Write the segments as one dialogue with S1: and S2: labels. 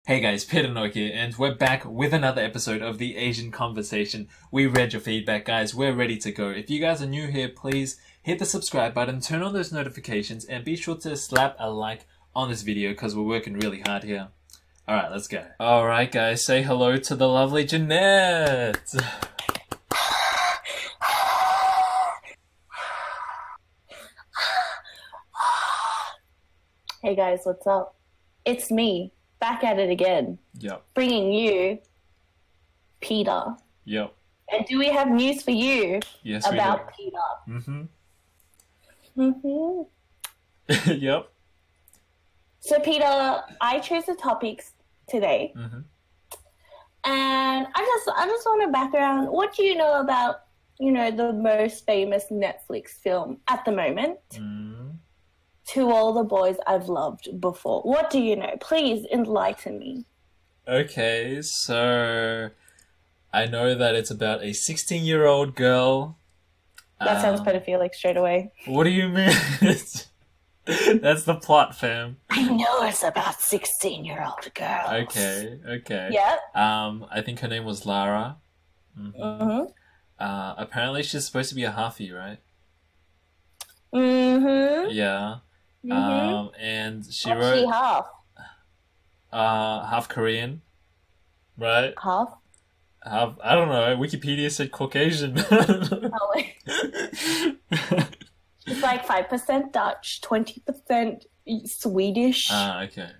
S1: Hey guys, Peternoic here, and we're back with another episode of the Asian Conversation. We read your feedback, guys. We're ready to go. If you guys are new here, please hit the subscribe button, turn on those notifications, and be sure to slap a like on this video because we're working really hard here. Alright, let's go. Alright guys, say hello to the lovely Jeanette!
S2: Hey guys, what's up? It's me, back at it again.
S1: Yep.
S2: Bringing you Peter.
S1: Yep.
S2: And do we have news for you about Peter?
S1: Mm-hmm. Yep.
S2: So Peter, I chose the topics today. And I just want a background. What do you know about, the most famous Netflix film at the moment? To All the Boys I've Loved Before. What do you know? Please enlighten me.
S1: Okay, so I know that it's about a 16-year-old girl.
S2: That sounds pedophilic straight away.
S1: What do you mean? That's the plot, fam.
S2: I know it's about 16-year-old girls.
S1: Okay.
S2: Yeah.
S1: I think her name was Lara. Apparently she's supposed to be a halfie, right? Yeah. And she
S2: What's
S1: wrote
S2: she half?
S1: half Korean, right?
S2: Half?
S1: Half, I don't know. Wikipedia said Caucasian.
S2: Oh, wait. It's like 5% Dutch, 20% Swedish.
S1: Okay.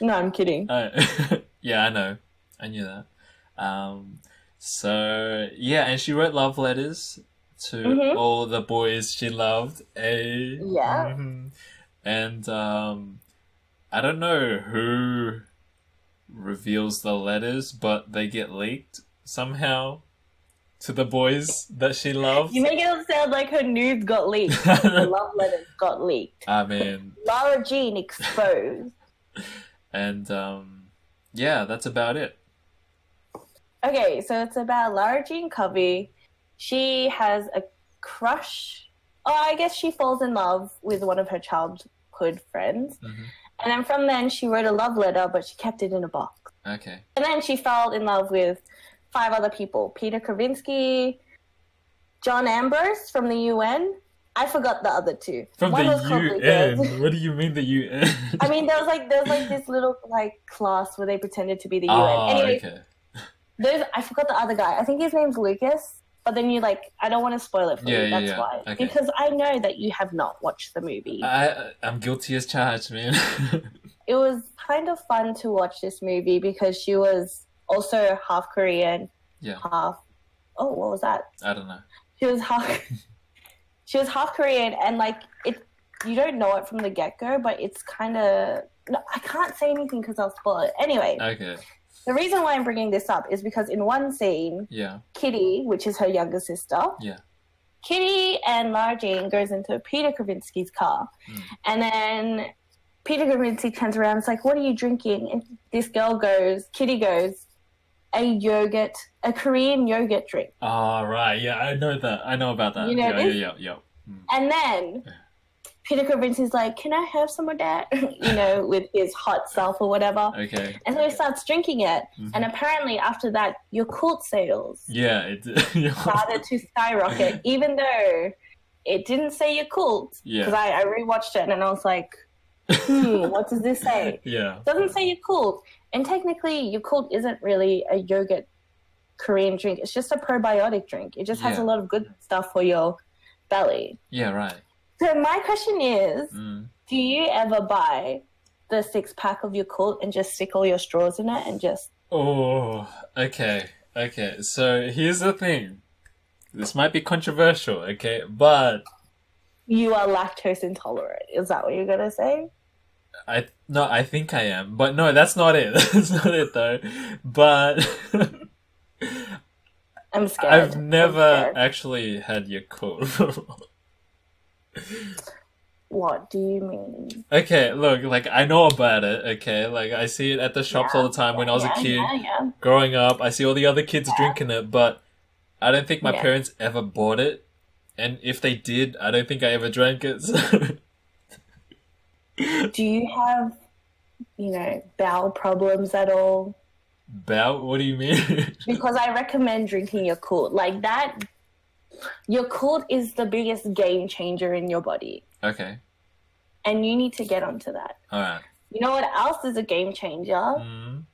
S2: No, I'm kidding.
S1: Yeah, I know. I knew that. So yeah, and she wrote love letters to all the boys she loved.
S2: Yeah.
S1: And I don't know who reveals the letters, but they get leaked somehow to the boys that she loved.
S2: You make it sound like her nudes got leaked. Her love letters got leaked.
S1: I mean,
S2: Lara Jean exposed.
S1: And yeah, that's about it.
S2: Okay, so it's about Lara Jean Covey. She has a crush. Oh, I guess she falls in love with one of her childhood friends. And then from then, she wrote a love letter, but she kept it in a box.
S1: Okay.
S2: And then she fell in love with 5 other people. Peter Kravinsky, John Ambrose from the UN. I forgot the other 2.
S1: From
S2: One
S1: the
S2: was probably
S1: UN?
S2: good.
S1: What do you mean the UN?
S2: I mean, there was like this little class where they pretended to be the UN.
S1: Oh,
S2: Anyway,
S1: okay.
S2: I forgot the other guy. I think his name's Lucas. But then I don't want to spoil it for you. That's why.
S1: Okay.
S2: Because I know that you have not watched the movie.
S1: I'm guilty as charged, man.
S2: It was kind of fun to watch this movie because she was also half Korean, half... Oh, what was that?
S1: I don't know.
S2: She was half Korean, and you don't know it from the get-go, but it's kind of... No, I can't say anything because I'll spoil it. Anyway.
S1: Okay.
S2: The reason why I'm bringing this up is because in one scene, Kitty, which is her younger sister, Kitty and Lara Jean goes into Peter Kravinsky's car. And then Peter Kravinsky turns around and is like, what are you drinking? And this girl goes, Kitty goes, a Korean yogurt drink.
S1: Oh, right. Yeah, I know that. I know about that.
S2: You know this?
S1: Yeah.
S2: And then Peter Kravinsky's like, can I have some of that? With his hot self or whatever.
S1: Okay.
S2: And so he starts drinking it. And apparently after that, Yakult sales started to skyrocket, even though it didn't say Yakult. Because I rewatched it and I was like, what does this say? It doesn't say Yakult. And technically, Yakult isn't really a yogurt Korean drink. It's just a probiotic drink. It just has a lot of good stuff for your belly.
S1: Yeah, right.
S2: So my question is, do you ever buy the 6-pack of Yakult and just stick all your straws in it and just...
S1: Oh, okay. So here's the thing. This might be controversial, okay? But...
S2: You are lactose intolerant. Is that what you're going to say?
S1: No, I think I am. But no, that's not it. That's not it, though. But...
S2: I'm scared.
S1: I've never actually had Yakult.
S2: What do you mean?
S1: Okay, look, I know about it, okay? I see it at the shops all the time when I was a kid. Growing up, I see all the other kids drinking it, but I don't think my parents ever bought it. And if they did, I don't think I ever drank it. So.
S2: Do you have bowel problems at all.
S1: Bowel? What do you mean?
S2: Because I recommend drinking Yakult. Like that, Yakult is the biggest game changer in your body.
S1: Okay.
S2: And you need to get onto that.
S1: All right.
S2: You know what else is a game changer? And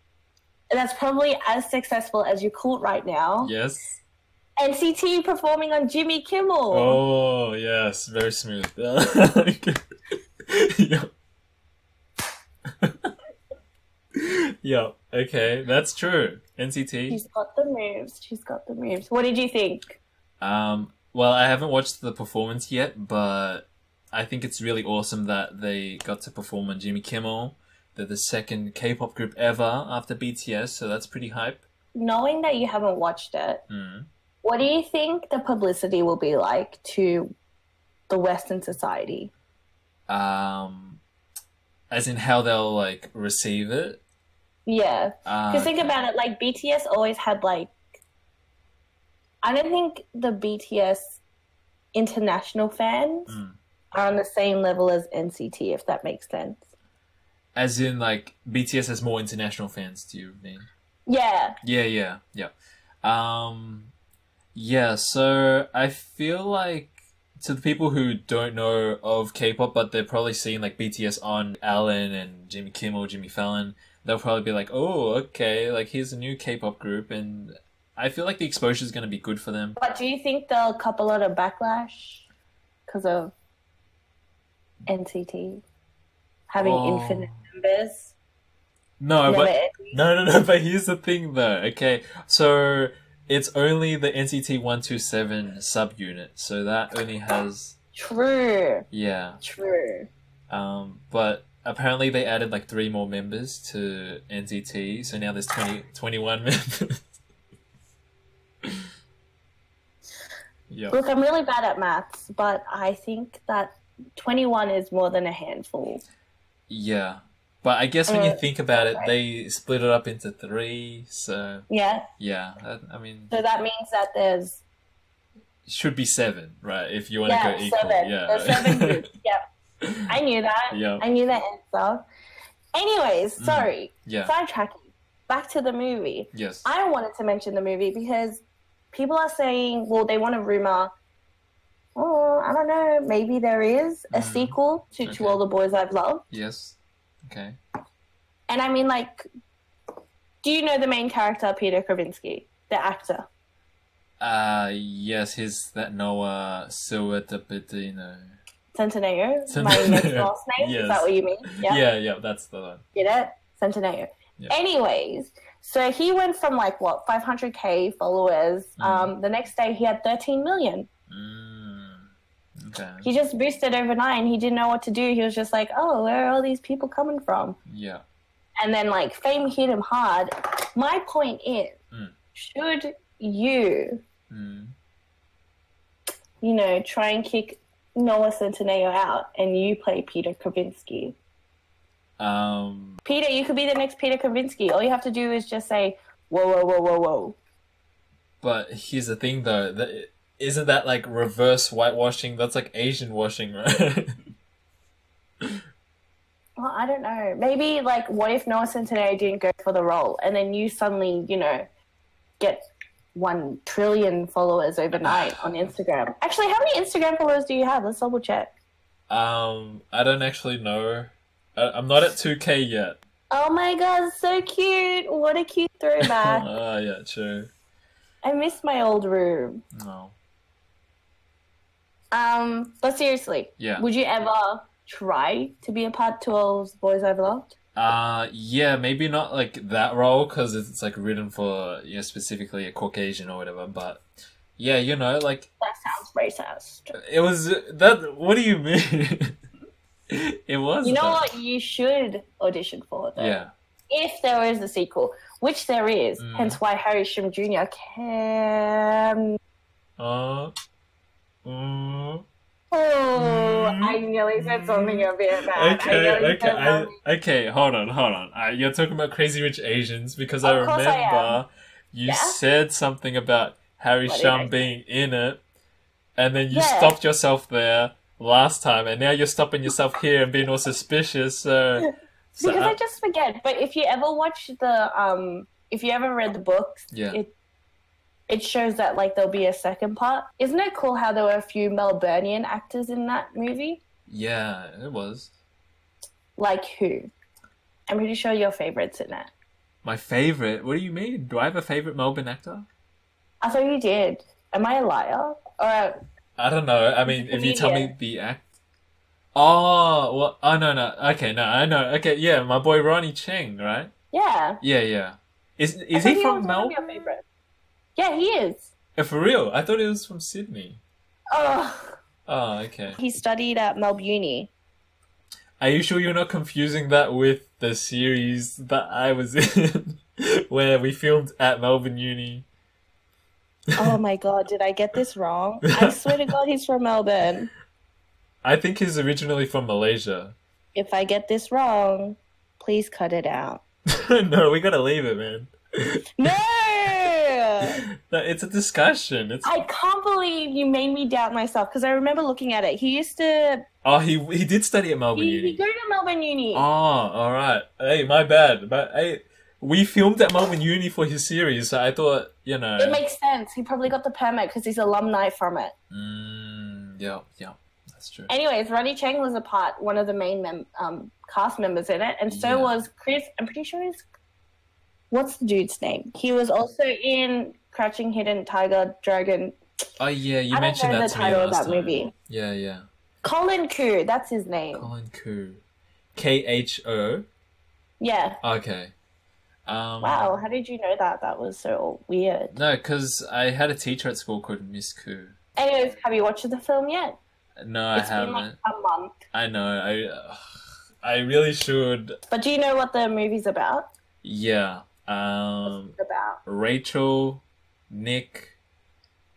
S2: that's probably as successful as Yakult right now.
S1: Yes.
S2: NCT performing on Jimmy Kimmel.
S1: Oh, yes. Very smooth. Yeah. Okay. That's true. NCT.
S2: She's got the moves. What did you think?
S1: Well, I haven't watched the performance yet, but I think it's really awesome that they got to perform on Jimmy Kimmel. They're the second K-pop group ever after BTS, so that's pretty hype.
S2: Knowing that you haven't watched it, what do you think the publicity will be like to the Western society?
S1: As in how they'll, like, receive it?
S2: Yeah. Because think about it, like, BTS always had, like... I don't think the BTS international fans are on the same level as NCT, if that makes sense.
S1: As in, like, BTS has more international fans, do you mean?
S2: Yeah.
S1: Yeah. Yeah, so I feel like to the people who don't know of K-pop, but they're probably seeing like BTS on Ellen and Jimmy Kimmel, Jimmy Fallon, they'll probably be like, oh, okay, like here's a new K-pop group, and I feel like the exposure is going to be good for them.
S2: But do you think they'll cop a lot of backlash because of NCT having infinite numbers?
S1: No, but here's the thing though, okay? So it's only the NCT 127 subunit, so that only has...
S2: True.
S1: Yeah.
S2: True.
S1: But apparently they added like 3 more members to NCT, so now there's 21 members. Yep.
S2: Look, I'm really bad at maths, but I think that 21 is more than a handful.
S1: Yeah. But I guess when you think about it, they split it up into 3, so...
S2: Yeah?
S1: Yeah, I mean...
S2: So that means that there's...
S1: Should be 7, right, if you want to go equal.
S2: 7.
S1: Yeah,
S2: there's 7 groups, yep. I knew that.
S1: Yep.
S2: I knew that answer. Anyways, sorry.
S1: Yeah.
S2: Sidetracking. Back to the movie.
S1: Yes.
S2: I wanted to mention the movie because people are saying, well, they want a rumor. Oh, I don't know. Maybe there is a sequel to All the Boys I've Loved.
S1: Yes. Okay.
S2: And I mean, like, do you know the main character, Peter Kravinsky, the actor?
S1: Yes, he's that Noah Centineo.
S2: Centineo? My next last name?
S1: Yes.
S2: Is that what you mean?
S1: Yeah, that's the one.
S2: Get it? Centineo. Yep. Anyways, so he went from, like, 500K followers. The next day he had 13 million.
S1: Okay.
S2: He just boosted overnight and he didn't know what to do. He was just like, oh, where are all these people coming from?
S1: Yeah.
S2: And then, like, fame hit him hard. My point is, should you, try and kick Noah Centineo out and you play Peter Kravinsky? Peter, you could be the next Peter Kravinsky. All you have to do is just say, whoa.
S1: But here's the thing, though. Isn't that, like, reverse whitewashing? That's, like, Asian washing, right?
S2: Well, I don't know. Maybe, like, what if Noah Centineo didn't go for the role and then you suddenly, get 1 trillion followers overnight on Instagram? Actually, how many Instagram followers do you have? Let's double check.
S1: I don't actually know. I'm not at 2K yet.
S2: Oh my god, so cute. What a cute throwback.
S1: Yeah, true.
S2: I miss my old room.
S1: No.
S2: But seriously, would you ever try to be a part to All the Boys I've Loved?
S1: Yeah, maybe not like that role because it's like written for specifically a Caucasian or whatever. But yeah, like
S2: that sounds racist.
S1: It was that. What do you mean? It was.
S2: You know what? You should audition for though.
S1: Yeah.
S2: If there is a sequel, which there is, hence why Harry Shum Jr. can. I nearly said something a bit bad.
S1: Okay. Hold on. You're talking about Crazy Rich Asians because I remember you said something about Harry Shum being in it, and then you stopped yourself there last time, and now you're stopping yourself here and being all suspicious. So
S2: So, because I just forget. But if you ever watch the if you ever read the books, it shows that like there'll be a second part. Isn't it cool how there were a few Melburnian actors in that movie?
S1: Yeah, it was.
S2: Like who? I'm pretty sure your favourite's in it.
S1: My favourite? What do you mean? Do I have a favourite Melbourne actor?
S2: I thought you did. Am I a liar? Or
S1: I don't know. I mean, if you tell me the act. Oh, well, oh no. Okay, no, I know. Okay, yeah, my boy Ronnie Cheng, right?
S2: Yeah.
S1: Yeah. Is he from Melbourne?
S2: Your favorite. Yeah, he is.
S1: For real? I thought he was from Sydney.
S2: Oh,
S1: okay.
S2: He studied at Melbourne Uni.
S1: Are you sure you're not confusing that with the series that I was in, where we filmed at Melbourne Uni?
S2: Oh my god, did I get this wrong? I swear to God he's from Melbourne.
S1: I think he's originally from Malaysia.
S2: If I get this wrong, please cut it out.
S1: No, we gotta leave it, man.
S2: No!
S1: No, it's a discussion.
S2: I can't believe you made me doubt myself, because I remember looking at it. He used to...
S1: Oh, he did study at Melbourne Uni.
S2: He go to Melbourne Uni.
S1: Oh, alright. Hey, my bad. But hey, we filmed at Melbourne Uni for his series, so I thought, you know...
S2: It makes sense. He probably got the permit because he's alumni from it.
S1: Yeah, that's true.
S2: Anyways, Ronnie Cheng was one of the main cast members in it, and so was Chris. I'm pretty sure he's... What's the dude's name? He was also in Crouching Hidden Tiger, Dragon.
S1: Oh yeah, you mentioned that to me last time. I don't know the title of that movie. Yeah.
S2: Colin Khoo, that's his name.
S1: Colin Khoo. Kho?
S2: Yeah.
S1: Okay.
S2: Wow, how did you know that? That was so weird.
S1: No, because I had a teacher at school called Miss Khoo.
S2: Anyways, have you watched the film yet?
S1: No, I haven't.
S2: It's been like a month.
S1: I know. I really should.
S2: But do you know what the movie's about?
S1: Yeah.
S2: What's it about?
S1: Rachel, Nick.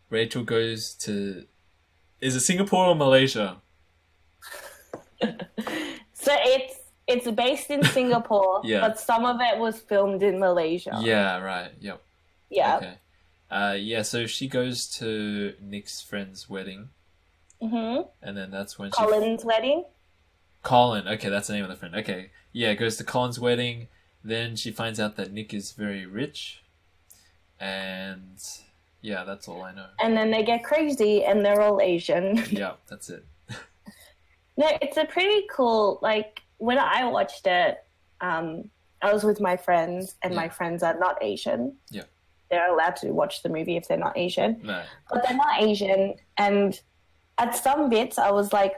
S1: Rachel goes to... Is it Singapore or Malaysia?
S2: So it's based in Singapore, but some of it was filmed in Malaysia.
S1: Yeah, right. Yep.
S2: Yeah.
S1: Okay. So she goes to Nick's friend's wedding.
S2: Mm-hmm.
S1: And then that's when
S2: Colin's wedding?
S1: Colin. Okay, that's the name of the friend. Okay. Yeah, goes to Colin's wedding. Then she finds out that Nick is very rich. And yeah, that's all I know. And
S2: then they get crazy and they're all Asian.
S1: Yeah, that's it.
S2: No, it's a pretty cool, like, when I watched it, I was with my friends, and my friends are not Asian.
S1: Yeah.
S2: They're allowed to watch the movie if they're not Asian.
S1: No.
S2: But they're not Asian, and at some bits I was like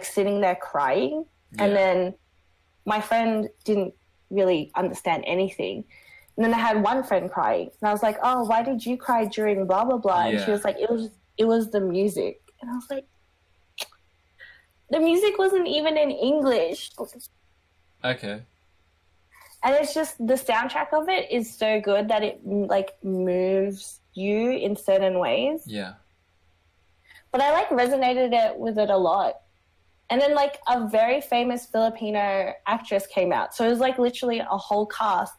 S2: sitting there crying, and then my friend didn't really understand anything. And then I had one friend crying, and I was like, "Oh, why did you cry during blah blah blah?" And she was like, "It was the music," and I was like, "The music wasn't even in English."
S1: Okay.
S2: And it's just the soundtrack of it is so good that it like moves you in certain ways.
S1: Yeah.
S2: But I like resonated with it a lot. And then like a very famous Filipino actress came out. So it was like literally a whole cast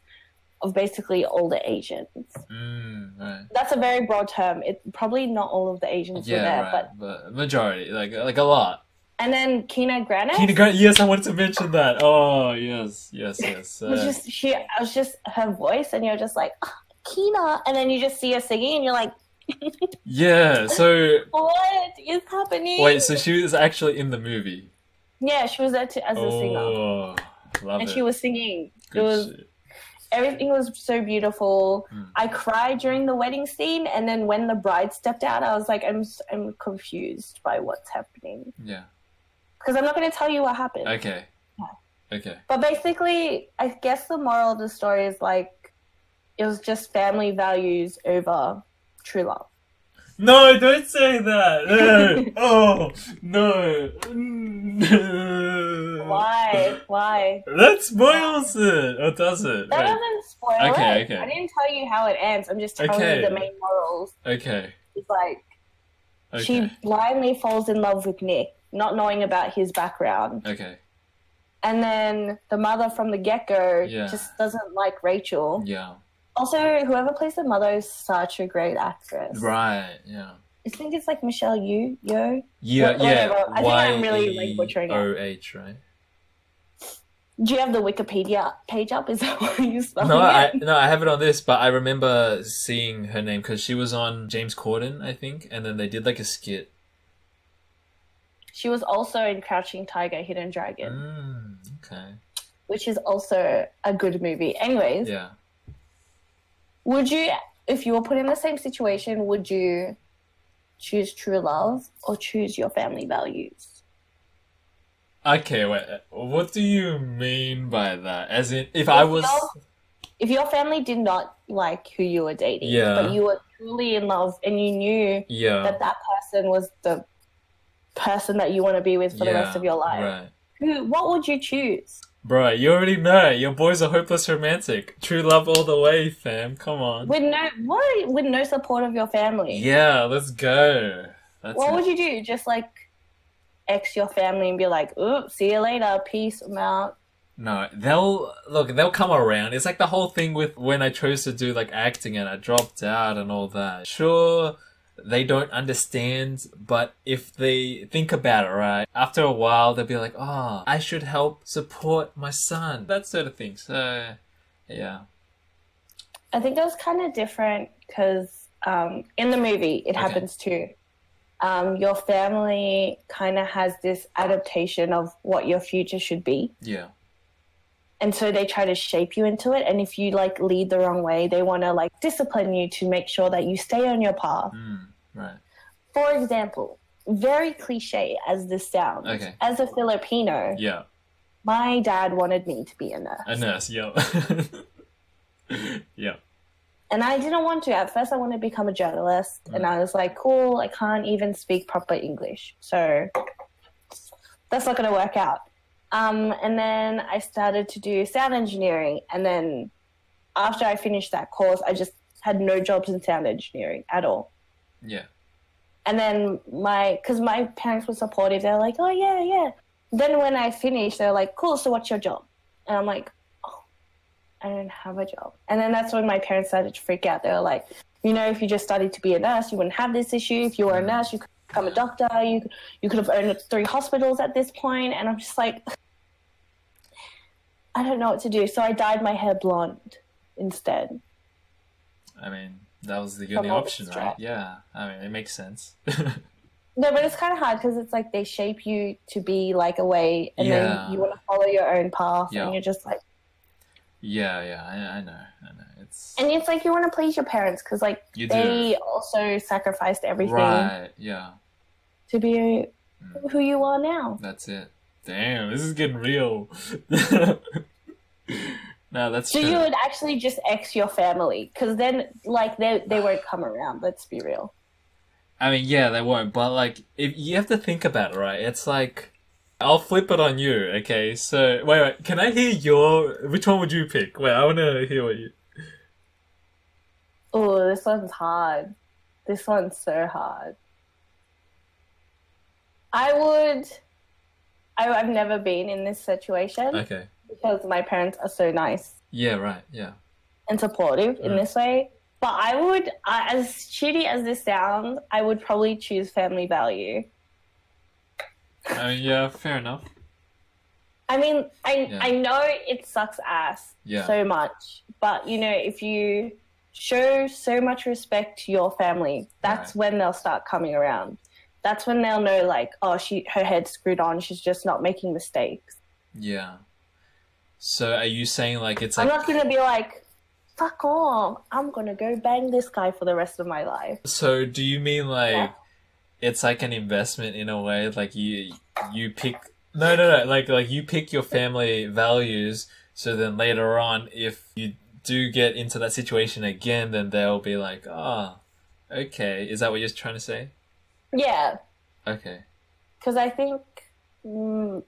S2: of basically all the Asians.
S1: Right.
S2: That's a very broad term. It's probably not all of the Asians were there,
S1: right. But majority, like a lot.
S2: And then Kina Grannis.
S1: Yes, I wanted to mention that. Oh, yes.
S2: It was just her voice, and you're just like, oh, Kina, and then you just see her singing, and you're like,
S1: yeah. So
S2: what is happening?
S1: Wait, so she was actually in the movie?
S2: Yeah, she was there as a singer.
S1: Oh, love it.
S2: And she was singing. Everything was so beautiful. I cried during the wedding scene, and then when the bride stepped out, I was like, I'm confused by what's happening.
S1: Yeah.
S2: Because I'm not going to tell you what happened.
S1: Okay. Yeah. Okay.
S2: But basically, I guess the moral of the story is like, it was just family values over true love.
S1: No, don't say that. No. Oh, no.
S2: Why?
S1: That spoils it. Or does it?
S2: That doesn't spoil it.
S1: Okay.
S2: I didn't tell you how it ends. I'm just telling you the main morals.
S1: Okay.
S2: It's like, she blindly falls in love with Nick, not knowing about his background.
S1: Okay.
S2: And then the mother from the get-go just doesn't like Rachel.
S1: Yeah.
S2: Also, whoever plays the mother is such a great actress.
S1: Right, yeah.
S2: I think it's like Michelle Yeoh.
S1: Yeah.
S2: I think I'm really like butchering it.
S1: Y-E-O-H, right?
S2: Do you have the Wikipedia page up? Is that what you spelling
S1: No, I have it on this, but I remember seeing her name because she was on James Corden, I think, and then they did like a skit.
S2: She was also in Crouching Tiger, Hidden Dragon.
S1: Okay.
S2: Which is also a good movie. Anyways.
S1: Yeah.
S2: Would you, if you were put in the same situation, would you choose true love or choose your family values?
S1: Okay, wait. What do you mean by that? As in, if
S2: your family did not like who you were dating, but you were truly in love and you knew that person was the person that you want to be with for the rest of your life, what would you choose?
S1: Bro, you already know. Your boy's a hopeless romantic. True love all the way, fam. Come on.
S2: With no support of your family.
S1: Yeah, let's go.
S2: What would you do? Just like X your family and be like, "Oops, see you later, peace, I'm out."
S1: No, they'll come around. It's like the whole thing with when I chose to do like acting and I dropped out and all that. Sure, they don't understand, but if they think about it, right, after a while they'll be like, "Oh, I should help support my son." That sort of thing. So, yeah.
S2: I think it was kind of different because in the movie it happens too. Your family kind of has this adaptation of what your future should be.
S1: Yeah.
S2: And so they try to shape you into it. And if you like lead the wrong way, they want to like discipline you to make sure that you stay on your path.
S1: Right.
S2: For example, very cliche as this sounds, as a Filipino, my dad wanted me to be a nurse.
S1: A nurse, yeah. Yeah.
S2: And I didn't want to. At first, I wanted to become a journalist. And I was like, cool, I can't even speak proper English. So that's not going to work out. And then I started to do sound engineering. And then after I finished that course, I just had no jobs in sound engineering at all.
S1: Yeah.
S2: And then because my parents were supportive, they were like, oh, yeah. Then when I finished, they were like, cool, so what's your job? And I'm like, I don't have a job. And then that's when my parents started to freak out. They were like, if you just studied to be a nurse, you wouldn't have this issue. If you were a nurse, you could become a doctor. You could have owned 3 hospitals at this point. And I'm just like, I don't know what to do. So I dyed my hair blonde instead.
S1: I mean, that was the only option, right? Yeah. I mean, it makes sense.
S2: No, but it's kind of hard because it's like they shape you to be like a way and then you want to follow your own path and you're just like,
S1: I know.
S2: And it's like you want to please your parents because like they also sacrificed everything,
S1: right? Yeah,
S2: to be who you are now.
S1: That's it. Damn, this is getting real. No, that's
S2: so
S1: true.
S2: You would actually just X your family because then like they won't come around. Let's be real.
S1: I mean, yeah, they won't. But like, if you have to think about it, right? It's like. I'll flip it on you, okay? So, wait, can I hear which one would you pick? Wait, I want to hear what you...
S2: Oh, this one's hard. This one's so hard. I've never been in this situation.
S1: Okay.
S2: Because my parents are so nice.
S1: Yeah, right, yeah.
S2: And supportive in this way. But as shitty as this sounds, I would probably choose family value.
S1: Yeah, fair enough.
S2: I mean, I know it sucks ass so much, but if you show so much respect to your family, that's when they'll start coming around. That's when they'll know, like, oh, her head's screwed on, she's just not making mistakes.
S1: Yeah. So are you saying like it's like...
S2: I'm not going to be like, fuck off, I'm going to go bang this guy for the rest of my life.
S1: So do you mean like... It's like an investment in a way, like you pick... No, like you pick your family values, so then later on, if you do get into that situation again, then they'll be like, okay. Is that what you're trying to say?
S2: Yeah.
S1: Okay.
S2: Because I think are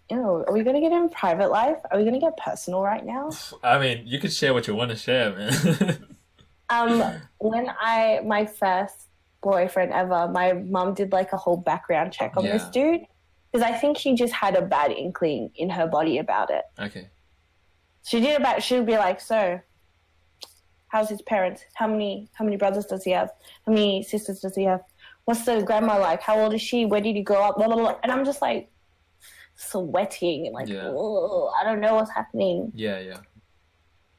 S2: we going to get in private life? Are we going to get personal right now?
S1: I mean, you could share what you want to share, man.
S2: When my first boyfriend ever, my mum did like a whole background check on this dude because I think she just had a bad inkling in her body about it.
S1: Okay.
S2: She'd be like, so how's his parents? How many brothers does he have? How many sisters does he have? What's the grandma like? How old is she? Where did he grow up? Blah, blah, blah. And I'm just like, sweating and like, oh, I don't know what's happening.
S1: Yeah, yeah.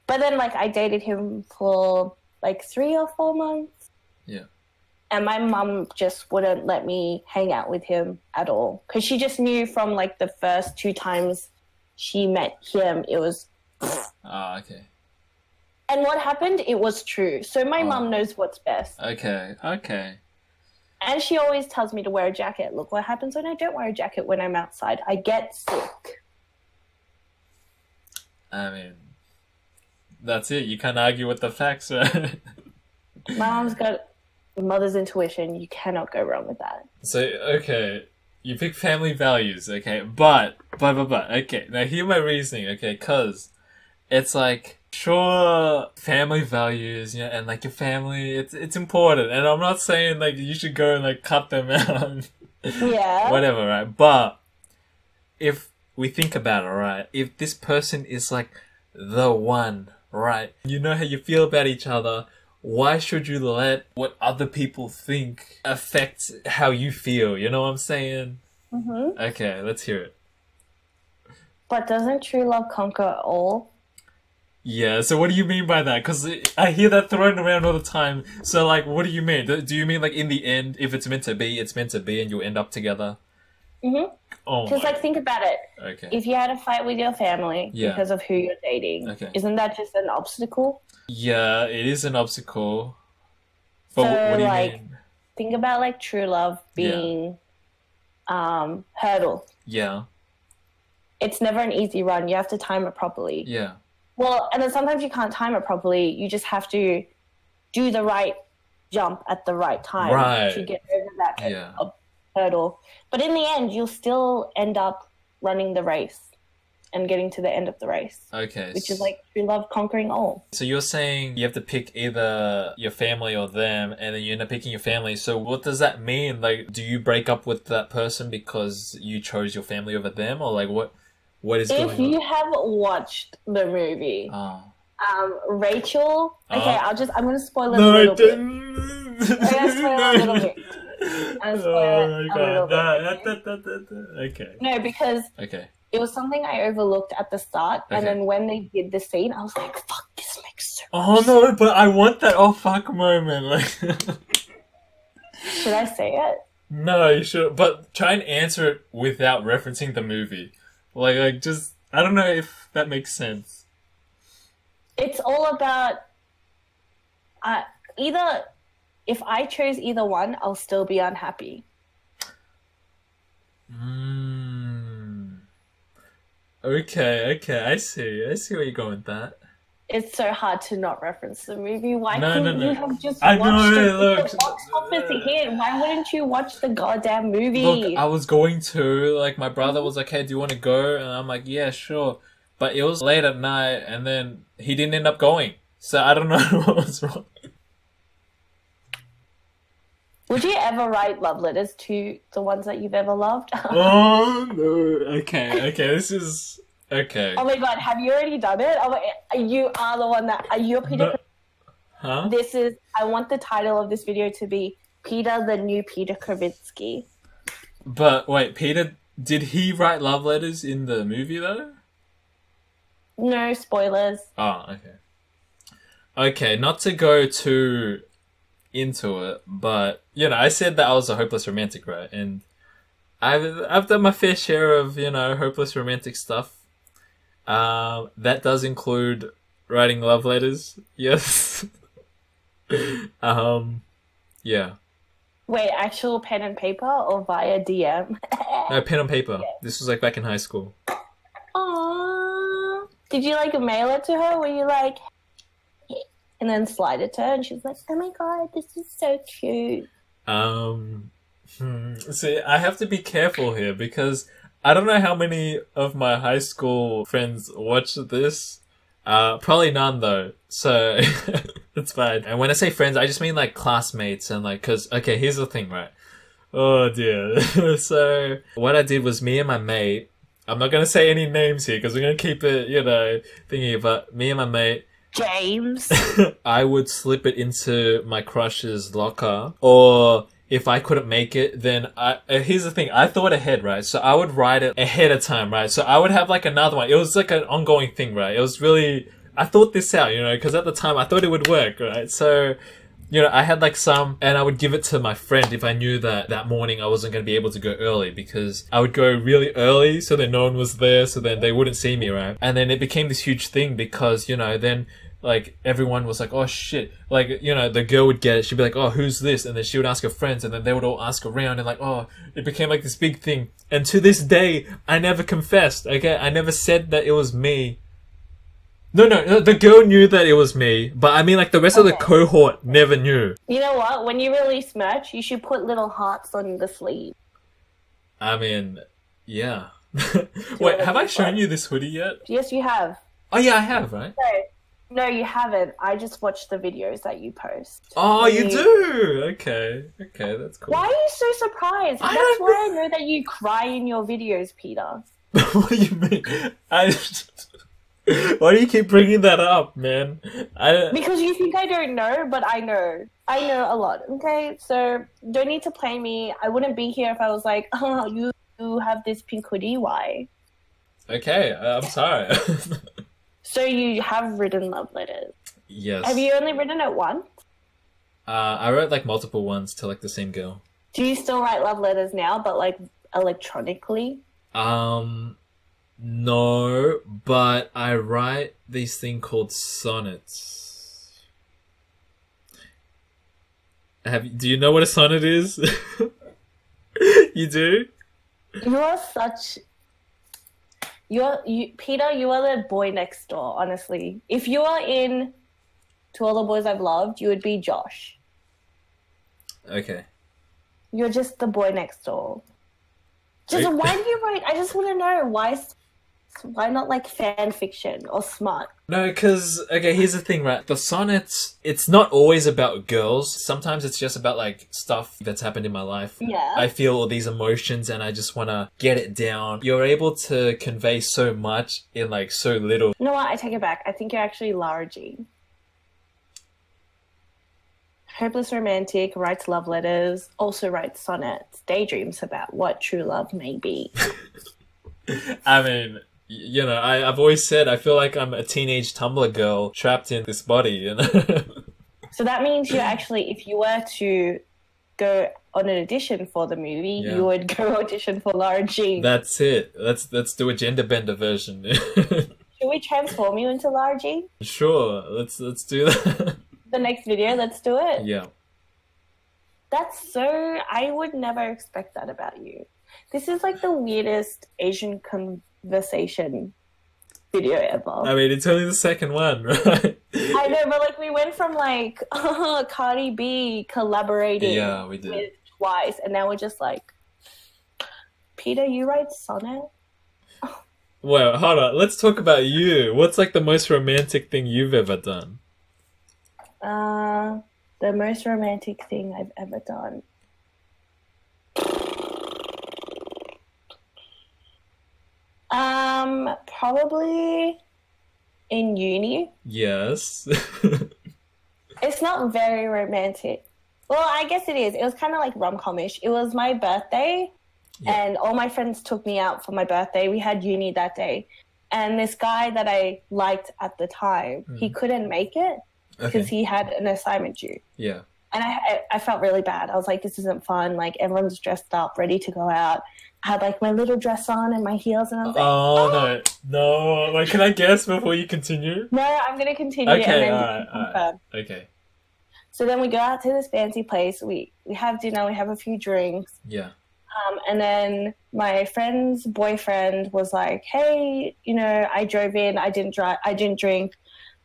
S2: But then like I dated him for like 3 or 4 months.
S1: Yeah.
S2: And my mum just wouldn't let me hang out with him at all. Because she just knew from like the first 2 times she met him, it was...
S1: Ah, okay.
S2: And what happened, it was true. So my mum knows what's best.
S1: Okay, okay.
S2: And she always tells me to wear a jacket. Look what happens when I don't wear a jacket when I'm outside. I get sick.
S1: I mean, that's it. You can't argue with the facts, right?
S2: My mom's got a mother's intuition. You cannot go wrong with that.
S1: So, okay, you pick family values, okay, but, okay, now hear my reasoning, okay, because it's like, sure, family values, you know, and like your family, it's important, and I'm not saying like you should go and like cut them out,
S2: yeah,
S1: whatever, right? But if we think about it, right, if this person is like the one, right, you know how you feel about each other, why should you let what other people think affect how you feel? You know what I'm saying?
S2: Mm-hmm.
S1: Okay, let's hear it.
S2: But doesn't true love conquer all?
S1: Yeah, so what do you mean by that? Because I hear that thrown around all the time. So, like, what do you mean? Do you mean, like, in the end, if it's meant to be, it's meant to be and you'll end up together?
S2: Mm-hmm.
S1: Oh,
S2: because, like, think about it.
S1: Okay.
S2: If you had a fight with your family because of who you're dating, isn't that just an obstacle?
S1: Yeah, it is an obstacle. But
S2: so,
S1: what do you
S2: like,
S1: mean?
S2: Think about, like, true love being hurdle.
S1: Yeah.
S2: It's never an easy run. You have to time it properly.
S1: Yeah.
S2: Well, and then sometimes you can't time it properly. You just have to do the right jump at the right time to get over that hurdle. But in the end, you'll still end up running the race and getting to the end of the race.
S1: Okay.
S2: Which is like true love conquering all.
S1: So you're saying you have to pick either your family or them, and then you end up picking your family. So what does that mean? Like, do you break up with that person because you chose your family over them? Or like what is going on?
S2: If you have watched the movie, Rachel. Okay, I'm going to spoil it a little bit. I'm going to spoil it a little bit. Okay. No, because it was something I overlooked at the start, and then when they did the scene, I was like, "Fuck, this makes so."
S1: Oh no! But I want that "oh fuck" moment. Like,
S2: should I say it?
S1: No, you should. But try and answer it without referencing the movie. Like just, I don't know if that makes sense.
S2: It's all about either. If I chose either one, I'll still be unhappy.
S1: Okay, I see where you're going with that.
S2: It's so hard to not reference the movie. Why
S1: no.
S2: couldn't you have just watched the box office hit? Why wouldn't you watch the goddamn movie?
S1: Look, I was going to. Like, my brother was like, hey, do you want to go? And I'm like, yeah, sure. But it was late at night, and then he didn't end up going. So I don't know what was wrong.
S2: Would you ever write love letters to the ones that you've ever loved?
S1: Oh, no. Okay, this is... Okay.
S2: Oh my god, have you already done it? You are the one that... Are you a Peter...
S1: No. Huh?
S2: This is... I want the title of this video to be Peter the New Peter Kravitzky.
S1: But, wait, Peter... Did he write love letters in the movie, though?
S2: No, spoilers.
S1: Oh, okay. Okay, not to go too into it, but, you know, I said that I was a hopeless romantic, right? And I've done my fair share of, you know, hopeless romantic stuff. That does include writing love letters, yes. Yeah.
S2: Wait, actual pen and paper or via DM?
S1: No, pen and paper. Yeah. This was like back in high school.
S2: Aww. Did you like mail it to her? Were you like, and then slide it to her, and she was like, "Oh my god, this is so cute."
S1: See, I have to be careful here because I don't know how many of my high school friends watched this. Probably none though, so it's fine. And when I say friends, I just mean like classmates and like, cause okay, here's the thing, right? Oh dear. So what I did was me and my mate. I'm not gonna say any names here because we're gonna keep it, you know, thingy. But me and my mate.
S2: James.
S1: I would slip it into my crush's locker, or if I couldn't make it, then here's the thing. I thought ahead, right? So I would write it ahead of time, right? So I would have like another one. It was like an ongoing thing, right? It was really, I thought this out, you know, because at the time I thought it would work, right? So, you know, I had like some, and I would give it to my friend if I knew that that morning I wasn't going to be able to go early, because I would go really early so that no one was there, so then they wouldn't see me, right? And then it became this huge thing because, you know, then like everyone was like, oh shit, like, you know, the girl would get it, she'd be like, oh, who's this? And then she would ask her friends, and then they would all ask around, and like, oh, it became like this big thing. And to this day, I never confessed, okay? I never said that it was me. No, the girl knew that it was me, but I mean, like, the rest of the cohort never knew.
S2: You know what? When you release merch, you should put little hearts on the sleeve.
S1: I mean, yeah. Wait, have I shown you this hoodie yet?
S2: Yes, you have.
S1: Oh yeah, I have, right?
S2: No, you haven't. I just watched the videos that you post.
S1: Oh, you do? Okay, that's cool.
S2: Why are you so surprised? That's why I know that you cry in your videos, Peter.
S1: What do you mean? Why do you keep bringing that up, man?
S2: Because you think I don't know, but I know. I know a lot, okay? So don't need to play me. I wouldn't be here if I was like, oh, you have this pink hoodie, why?
S1: Okay, I'm sorry.
S2: So you have written love letters?
S1: Yes.
S2: Have you only written it once?
S1: I wrote like multiple ones to like the same girl.
S2: Do you still write love letters now, but like electronically?
S1: No, but I write this thing called sonnets. Do you know what a sonnet is? You do?
S2: You are such... Peter, you are the boy next door, honestly. If you are in To All the Boys I've Loved, you would be Josh.
S1: Okay.
S2: You're just the boy next door. Why do you write... I just want to know, why not like fan fiction or smart?
S1: No, because, okay, here's the thing, right? The sonnets, it's not always about girls. Sometimes it's just about like stuff that's happened in my life.
S2: Yeah.
S1: I feel all these emotions and I just want to get it down. You're able to convey so much in like so little.
S2: You know what? I take it back. I think you're actually Lara Jean. Hopeless romantic, writes love letters, also writes sonnets, daydreams about what true love may be.
S1: I mean... You know, I've always said I feel like I'm a teenage Tumblr girl trapped in this body, you know?
S2: So that means you actually, if you were to go on an audition for the movie, you would go audition for Lara Jean.
S1: That's it. Let's do a gender bender version.
S2: Should we transform you into Lara Jean?
S1: Sure, let's do that.
S2: The next video, let's do it.
S1: Yeah.
S2: That's so... I would never expect that about you. This is like the weirdest Asian conversation video ever.
S1: I mean, it's only the second one, right?
S2: I know, but like we went from like Cardi B collaborating
S1: we did.
S2: with Twice, and now we're just like, Peter, you write sonnet?
S1: Well, hold on. Let's talk about you. What's like the most romantic thing you've ever done?
S2: The most romantic thing I've ever done. Probably in uni.
S1: Yes.
S2: It's not very romantic. Well, I guess it is. It was kind of like rom-com-ish. It was my birthday, and all my friends took me out for my birthday. We had uni that day. And this guy that I liked at the time, he couldn't make it because he had an assignment due.
S1: Yeah.
S2: And I felt really bad. I was like, this isn't fun. Like, everyone's dressed up, ready to go out. I had, like, my little dress on and my heels, and I was like,
S1: oh, no. Like, can I guess before you continue?
S2: No, I'm going to continue.
S1: Okay,
S2: and then
S1: all right. Okay.
S2: So then we go out to this fancy place. We have dinner. We have a few drinks.
S1: Yeah.
S2: And then my friend's boyfriend was like, hey, you know, I drove in. I didn't drink.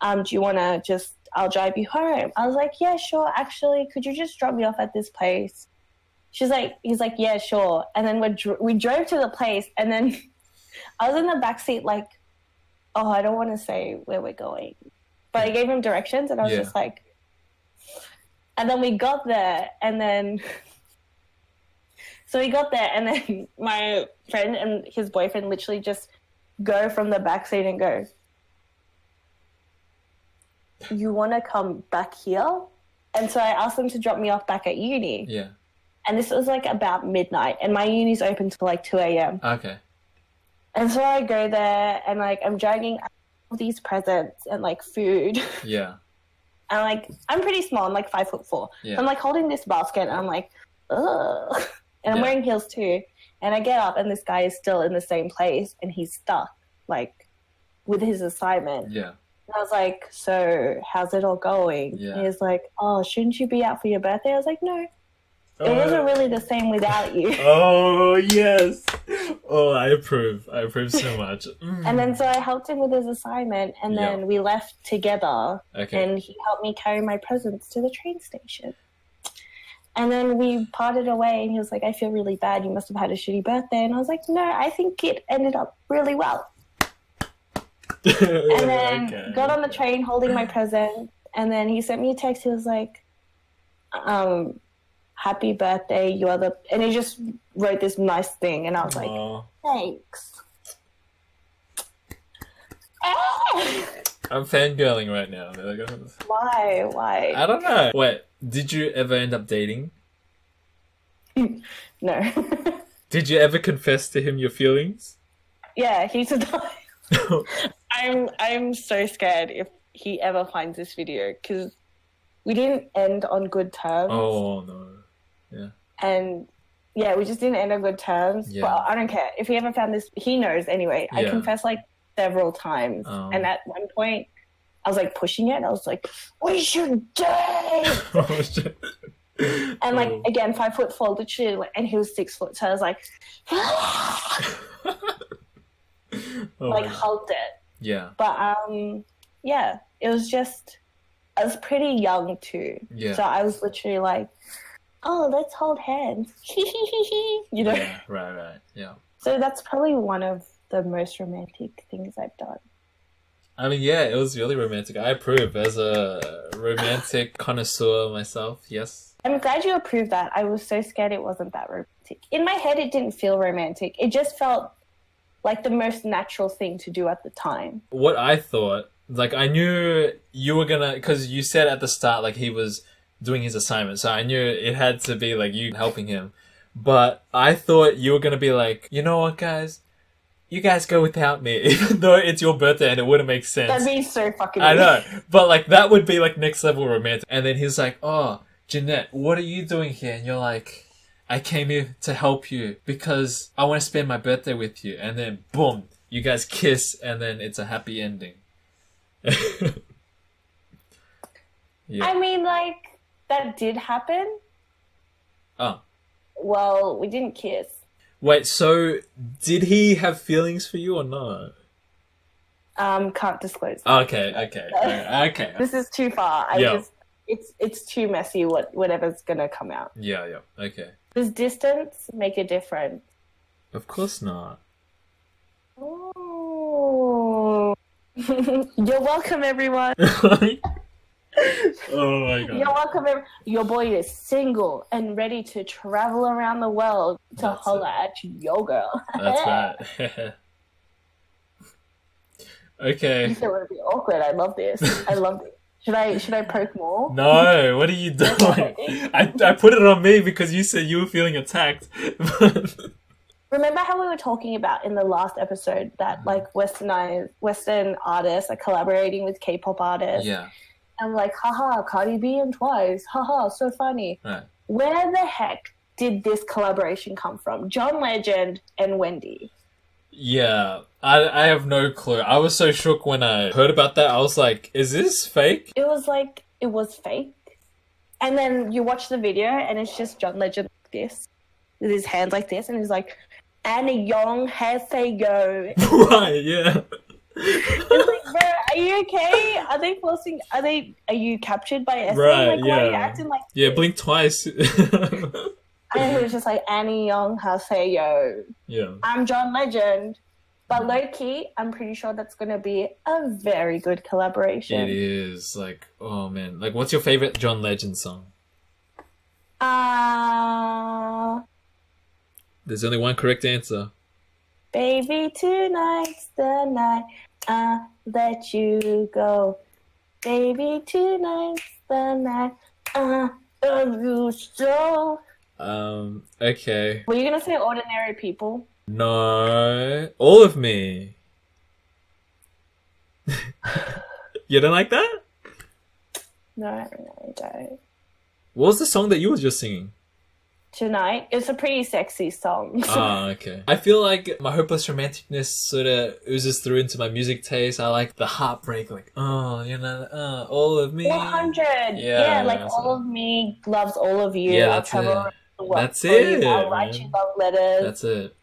S2: Do you want to just... I'll drive you home. I was like, yeah, sure. Actually, could you just drop me off at this place? He's like, yeah, sure. And then we drove to the place, and then I was in the backseat like, oh, I don't want to say where we're going. But I gave him directions, and I was just like, and then we got there, and then, so we got there, and then my friend and his boyfriend literally just go from the backseat and go, you want to come back here? And so I asked them to drop me off back at uni.
S1: Yeah.
S2: And this was like about midnight, and my uni's open till like 2 a.m.
S1: Okay.
S2: And so I go there, and like I'm dragging all these presents and like food.
S1: Yeah.
S2: And like I'm pretty small. I'm like 5'4".
S1: Yeah.
S2: So I'm like holding this basket, and I'm like, ugh. And I'm wearing heels too. And I get up, and this guy is still in the same place, and he's stuck like with his assignment.
S1: Yeah.
S2: And I was like, so how's it all going?
S1: Yeah.
S2: And he's like, oh, shouldn't you be out for your birthday? I was like, no. It wasn't really the same without you.
S1: Oh, yes. Oh, I approve. I approve so much.
S2: And then so I helped him with his assignment, and then we left together.
S1: Okay.
S2: And he helped me carry my presents to the train station. And then we parted away, and he was like, I feel really bad. You must have had a shitty birthday. And I was like, no, I think it ended up really well. And then got on the train holding my present, and then he sent me a text. He was like, happy birthday, you are the... And he just wrote this nice thing, and I was like, thanks.
S1: I'm fangirling right now.
S2: Why?
S1: I don't know. Wait, did you ever end up dating?
S2: No.
S1: Did you ever confess to him your feelings?
S2: Yeah, he's a... I'm so scared if he ever finds this video, because we didn't end on good terms.
S1: Oh, no. Yeah.
S2: And yeah, we just didn't end on good terms.
S1: Yeah.
S2: But I don't care. If he ever found this, he knows anyway. I confessed like several times. And at one point, I was like pushing it. I was like, we should date!
S1: Oh, shit.
S2: And like, again, 5'4", literally, and he was 6 foot. So I was like, like hugged it.
S1: Yeah.
S2: But yeah, it was just, I was pretty young too.
S1: Yeah.
S2: So I was literally like, oh, let's hold hands. You know?
S1: Yeah, right. Yeah.
S2: So that's probably one of the most romantic things I've done.
S1: I mean, yeah, it was really romantic. I approve as a romantic connoisseur myself, yes.
S2: I'm glad you approved that. I was so scared it wasn't that romantic. In my head, it didn't feel romantic. It just felt like the most natural thing to do at the time.
S1: What I thought, like, I knew you were gonna, because you said at the start, like, he was doing his assignment, so I knew it had to be, like, you helping him. But I thought you were gonna be like, you know what, guys? You guys go without me, even though it's your birthday and it wouldn't make sense.
S2: That'd be so fucking
S1: I know, but, like, that would be, like, next level romantic. And then he's like, oh, Jeanette, what are you doing here? And you're like, I came here to help you because I want to spend my birthday with you. And then, boom, you guys kiss, and then it's a happy ending. Yeah.
S2: I mean, like, that did happen.
S1: Oh.
S2: Well, we didn't kiss.
S1: Wait, so did he have feelings for you or not?
S2: Can't disclose.
S1: Okay.
S2: This is too far. It's too messy. Whatever's gonna come out.
S1: Yeah. Okay.
S2: Does distance make a difference?
S1: Of course not.
S2: Oh. You're welcome, everyone.
S1: Oh my god.
S2: You're welcome. Your boy is single and ready to travel around the world to holler at your girl.
S1: That's right. Okay.
S2: You said it would be awkward. I love this. Should I poke more?
S1: No, what are you doing? I put it on me because you said you were feeling attacked.
S2: Remember how we were talking about in the last episode that like Western artists are collaborating with K-pop artists?
S1: Yeah.
S2: And like, haha, Cardi B and Twice, haha, so funny.
S1: Right.
S2: Where the heck did this collaboration come from? John Legend and Wendy.
S1: Yeah, I have no clue. I was so shook when I heard about that. I was like, is this fake?
S2: It was fake. And then you watch the video and it's just John Legend like this, with his hands like this, and he's like, Annie Young has say go.
S1: Right, yeah.
S2: It's like, bro, are you okay? Are you captured by SM?
S1: Right,
S2: like, why are you acting like
S1: this?
S2: this?
S1: Blink twice.
S2: And he was just like, Annie Young has say yo.
S1: Yeah.
S2: I'm John Legend. But low-key, I'm pretty sure that's going to be a very good collaboration.
S1: It is. Like, oh man. Like, what's your favorite John Legend song? There's only one correct answer.
S2: Baby, tonight's the night I let you go. Baby, tonight's the night I love you so.
S1: Okay.
S2: Were you gonna say ordinary people?
S1: No. All of me. You don't like that?
S2: No, I don't.
S1: What was the song that you were just singing?
S2: Tonight. It's a pretty sexy song.
S1: Okay. I feel like my hopeless romanticness sort of oozes through into my music taste. I like the heartbreak, like, oh, you know, all of me.
S2: 100. Yeah, like all of me loves all of you.
S1: Yeah,
S2: I'll travel around the world
S1: that's it.
S2: I'll write you love letters.
S1: That's it.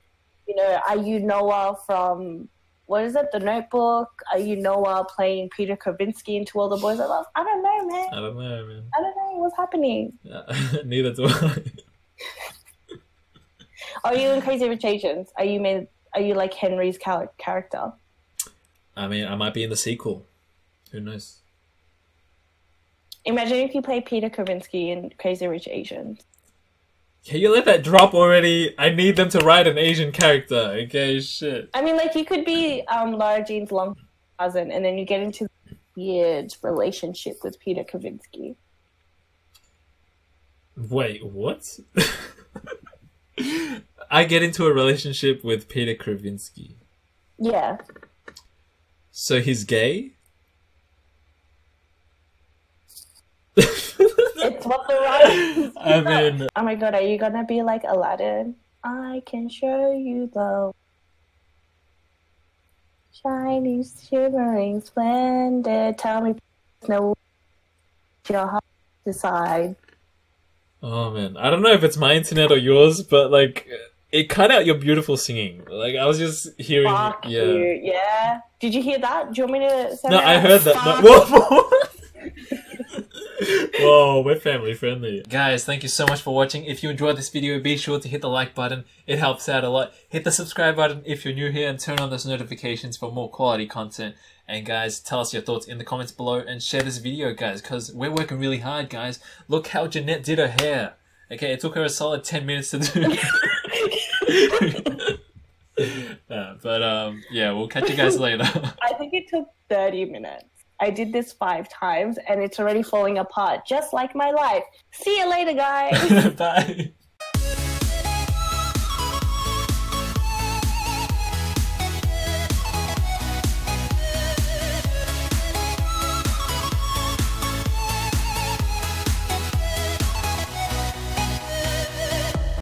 S2: You know, are you Noah from, what is it, The Notebook? Are you Noah playing Peter Kavinsky into All the Boys I Love? I don't know, man.
S1: I don't know
S2: what's happening.
S1: Neither do I.
S2: Are you in Crazy Rich Asians? Are you like Henry's character?
S1: I mean, I might be in the sequel. Who knows?
S2: Imagine if you play Peter Kavinsky in Crazy Rich Asians.
S1: Can you let that drop already? I need them to write an Asian character, okay? Shit.
S2: I mean, like, you could be Lara Jean's long cousin, and then you get into a weird relationship with Peter Kavinsky.
S1: Wait, what? I get into a relationship with Peter Kavinsky.
S2: Yeah.
S1: So he's gay?
S2: It's what the writers
S1: I mean...
S2: Oh my god, are you gonna be like Aladdin? I can show you the shiny, shimmering, splendid. Tell me, no, your heart decide.
S1: Oh man, I don't know if it's my internet or yours, but like, it cut out your beautiful singing. Like, I was just hearing...
S2: Fuck you, yeah. Did you hear that? Do you want me to send
S1: No, I heard that. No, whoa! Whoa, we're family friendly. Guys, thank you so much for watching. If you enjoyed this video, be sure to hit the like button. It helps out a lot. Hit the subscribe button if you're new here and turn on those notifications for more quality content. And guys, tell us your thoughts in the comments below and share this video, guys, because we're working really hard, guys. Look how Jeanette did her hair. Okay, it took her a solid 10 minutes to do. Yeah, we'll catch you guys later.
S2: I think it took 30 minutes. I did this 5 times and it's already falling apart, just like my life. See you later, guys.
S1: Bye.